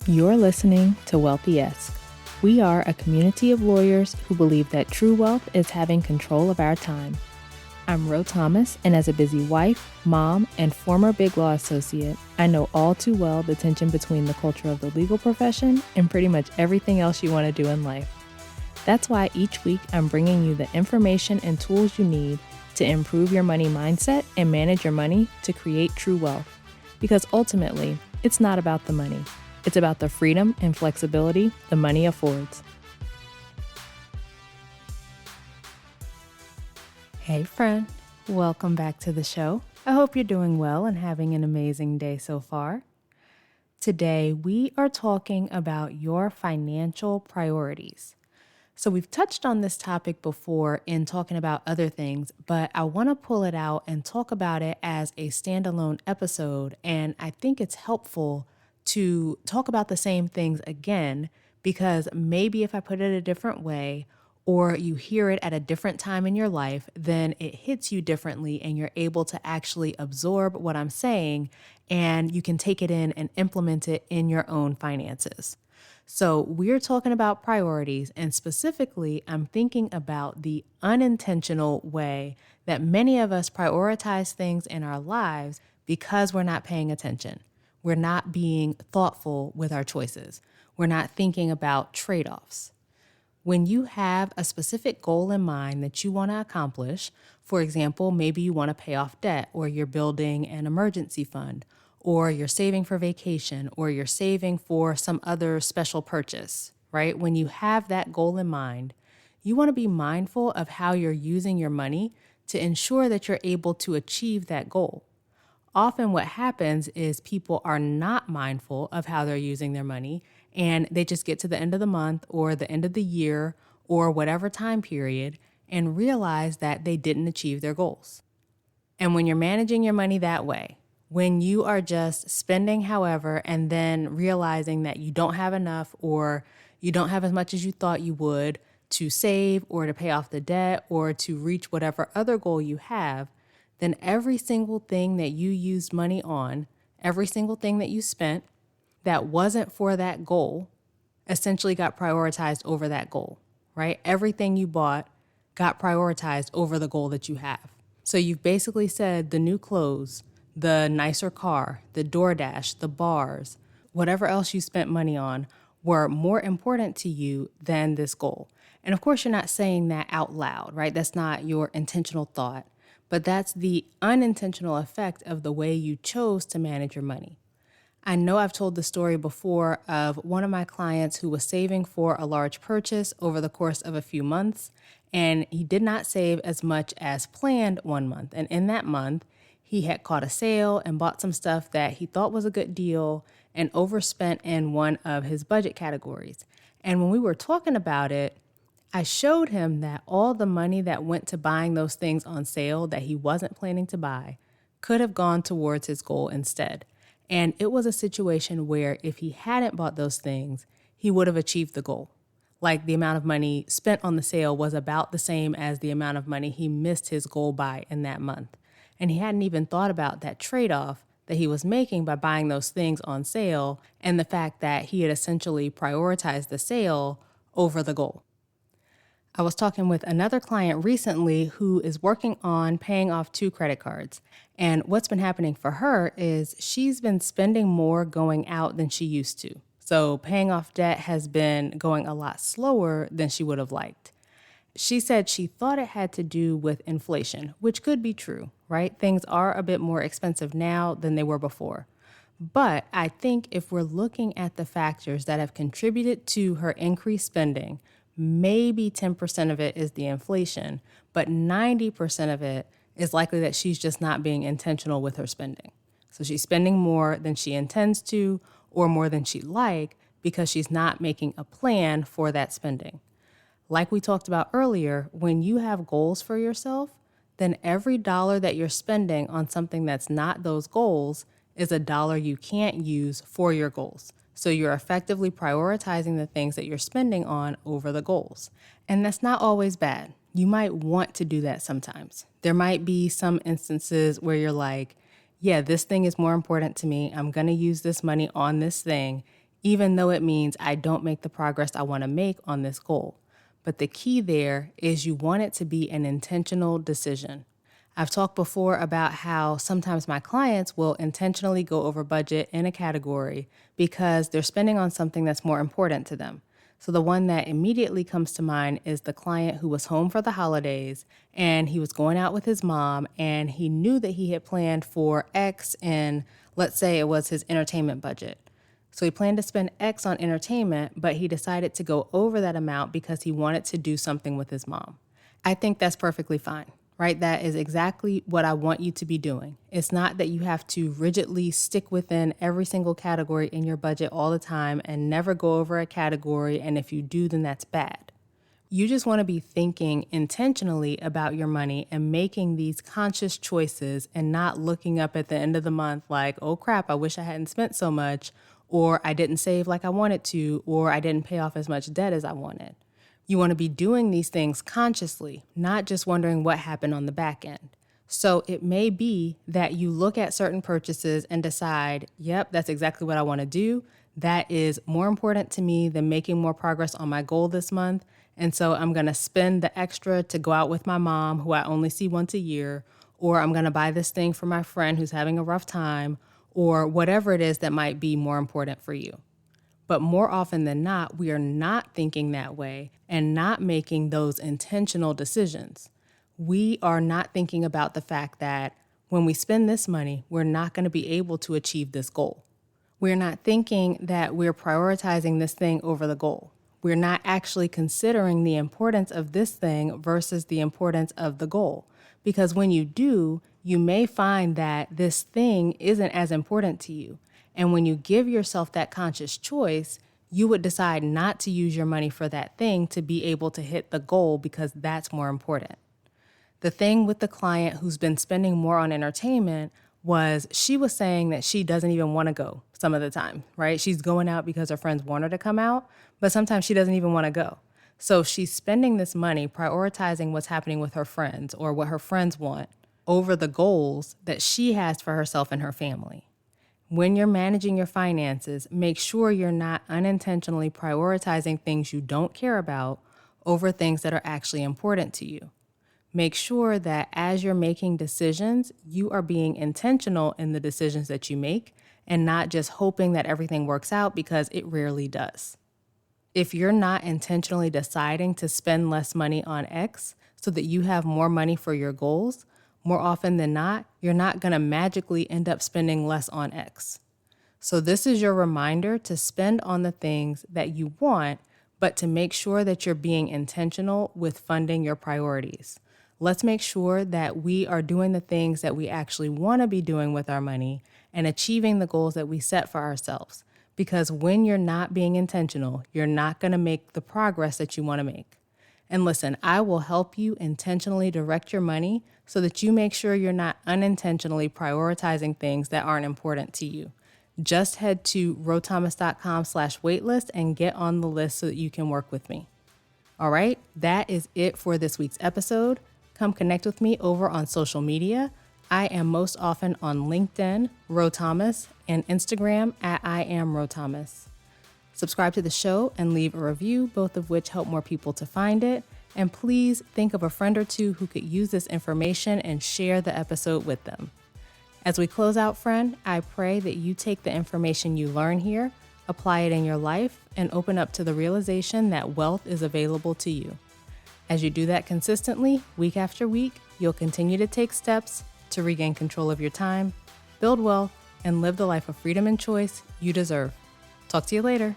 You're listening to Wealthy-esque. We are a community of lawyers who believe that true wealth is having control of our time. I'm Ro Thomas, and as a busy wife, mom, and former Big Law associate, I know all too well the tension between the culture of the legal profession and pretty much everything else you want to do in life. That's why each week I'm bringing you the information and tools you need to improve your money mindset and manage your money to create true wealth. Because ultimately, it's not about the money. It's about the freedom and flexibility the money affords. Hey friend, welcome back to the show. I hope you're doing well and having an amazing day so far. Today, we are talking about your financial priorities. So we've touched on this topic before in talking about other things, but I want to pull it out and talk about it as a standalone episode. And I think it's helpful to talk about the same things again, because maybe if I put it a different way or you hear it at a different time in your life, then it hits you differently and you're able to actually absorb what I'm saying and you can take it in and implement it in your own finances. So we're talking about priorities, and specifically, I'm thinking about the unintentional way that many of us prioritize things in our lives because we're not paying attention. We're not being thoughtful with our choices. We're not thinking about trade-offs. When you have a specific goal in mind that you want to accomplish, for example, maybe you want to pay off debt, or you're building an emergency fund, or you're saving for vacation, or you're saving for some other special purchase, right? When you have that goal in mind, you want to be mindful of how you're using your money to ensure that you're able to achieve that goal. Often what happens is people are not mindful of how they're using their money, and they just get to the end of the month or the end of the year or whatever time period and realize that they didn't achieve their goals. And when you're managing your money that way, when you are just spending however and then realizing that you don't have enough or you don't have as much as you thought you would to save or to pay off the debt or to reach whatever other goal you have, then every single thing that you used money on, every single thing that you spent that wasn't for that goal essentially got prioritized over that goal, right? Everything you bought got prioritized over the goal that you have. So you've basically said the new clothes, the nicer car, the DoorDash, the bars, whatever else you spent money on were more important to you than this goal. And of course, you're not saying that out loud, right? That's not your intentional thought, but that's the unintentional effect of the way you chose to manage your money. I know I've told the story before of one of my clients who was saving for a large purchase over the course of a few months, and he did not save as much as planned one month. And in that month, he had caught a sale and bought some stuff that he thought was a good deal and overspent in one of his budget categories. And when we were talking about it, I showed him that all the money that went to buying those things on sale that he wasn't planning to buy could have gone towards his goal instead. And it was a situation where if he hadn't bought those things, he would have achieved the goal. Like the amount of money spent on the sale was about the same as the amount of money he missed his goal by in that month. And he hadn't even thought about that trade-off that he was making by buying those things on sale and the fact that he had essentially prioritized the sale over the goal. I was talking with another client recently who is working on paying off 2 credit cards. And what's been happening for her is she's been spending more going out than she used to. So paying off debt has been going a lot slower than she would have liked. She said she thought it had to do with inflation, which could be true, right? Things are a bit more expensive now than they were before. But I think if we're looking at the factors that have contributed to her increased spending, maybe 10% of it is the inflation, but 90% of it is likely that she's just not being intentional with her spending. So she's spending more than she intends to or more than she'd like because she's not making a plan for that spending. Like we talked about earlier, when you have goals for yourself, then every dollar that you're spending on something that's not those goals is a dollar you can't use for your goals. So you're effectively prioritizing the things that you're spending on over the goals. And that's not always bad. You might want to do that sometimes. There might be some instances where you're like, yeah, this thing is more important to me. I'm going to use this money on this thing, even though it means I don't make the progress I want to make on this goal. But the key there is you want it to be an intentional decision. I've talked before about how sometimes my clients will intentionally go over budget in a category because they're spending on something that's more important to them. So the one that immediately comes to mind is the client who was home for the holidays and he was going out with his mom and he knew that he had planned for X in, let's say it was his entertainment budget. So he planned to spend X on entertainment, but he decided to go over that amount because he wanted to do something with his mom. I think that's perfectly fine, right? That is exactly what I want you to be doing. It's not that you have to rigidly stick within every single category in your budget all the time and never go over a category, and if you do, then that's bad. You just want to be thinking intentionally about your money and making these conscious choices and not looking up at the end of the month like, oh crap, I wish I hadn't spent so much, or I didn't save like I wanted to, or I didn't pay off as much debt as I wanted. You want to be doing these things consciously, not just wondering what happened on the back end. So it may be that you look at certain purchases and decide, yep, that's exactly what I want to do. That is more important to me than making more progress on my goal this month. And so I'm going to spend the extra to go out with my mom, who I only see once a year, or I'm going to buy this thing for my friend who's having a rough time, or whatever it is that might be more important for you. But more often than not, we are not thinking that way and not making those intentional decisions. We are not thinking about the fact that when we spend this money, we're not going to be able to achieve this goal. We're not thinking that we're prioritizing this thing over the goal. We're not actually considering the importance of this thing versus the importance of the goal. Because when you do, you may find that this thing isn't as important to you. And when you give yourself that conscious choice, you would decide not to use your money for that thing to be able to hit the goal because that's more important. The thing with the client who's been spending more on entertainment was she was saying that she doesn't even want to go some of the time, right? She's going out because her friends want her to come out, but sometimes she doesn't even want to go. So she's spending this money prioritizing what's happening with her friends or what her friends want over the goals that she has for herself and her family. When you're managing your finances, make sure you're not unintentionally prioritizing things you don't care about over things that are actually important to you. Make sure that as you're making decisions, you are being intentional in the decisions that you make and not just hoping that everything works out because it rarely does. If you're not intentionally deciding to spend less money on X so that you have more money for your goals, more often than not, you're not going to magically end up spending less on X. So this is your reminder to spend on the things that you want, but to make sure that you're being intentional with funding your priorities. Let's make sure that we are doing the things that we actually want to be doing with our money and achieving the goals that we set for ourselves. Because when you're not being intentional, you're not going to make the progress that you want to make. And listen, I will help you intentionally direct your money so that you make sure you're not unintentionally prioritizing things that aren't important to you. Just head to rothomas.com/waitlist and get on the list so that you can work with me. All right, that is it for this week's episode. Come connect with me over on social media. I am most often on LinkedIn, Ro Thomas, and Instagram at I am Ro Thomas. Subscribe to the show and leave a review, both of which help more people to find it. And please think of a friend or two who could use this information and share the episode with them. As we close out, friend, I pray that you take the information you learn here, apply it in your life, and open up to the realization that wealth is available to you. As you do that consistently, week after week, you'll continue to take steps to regain control of your time, build wealth, and live the life of freedom and choice you deserve. Talk to you later.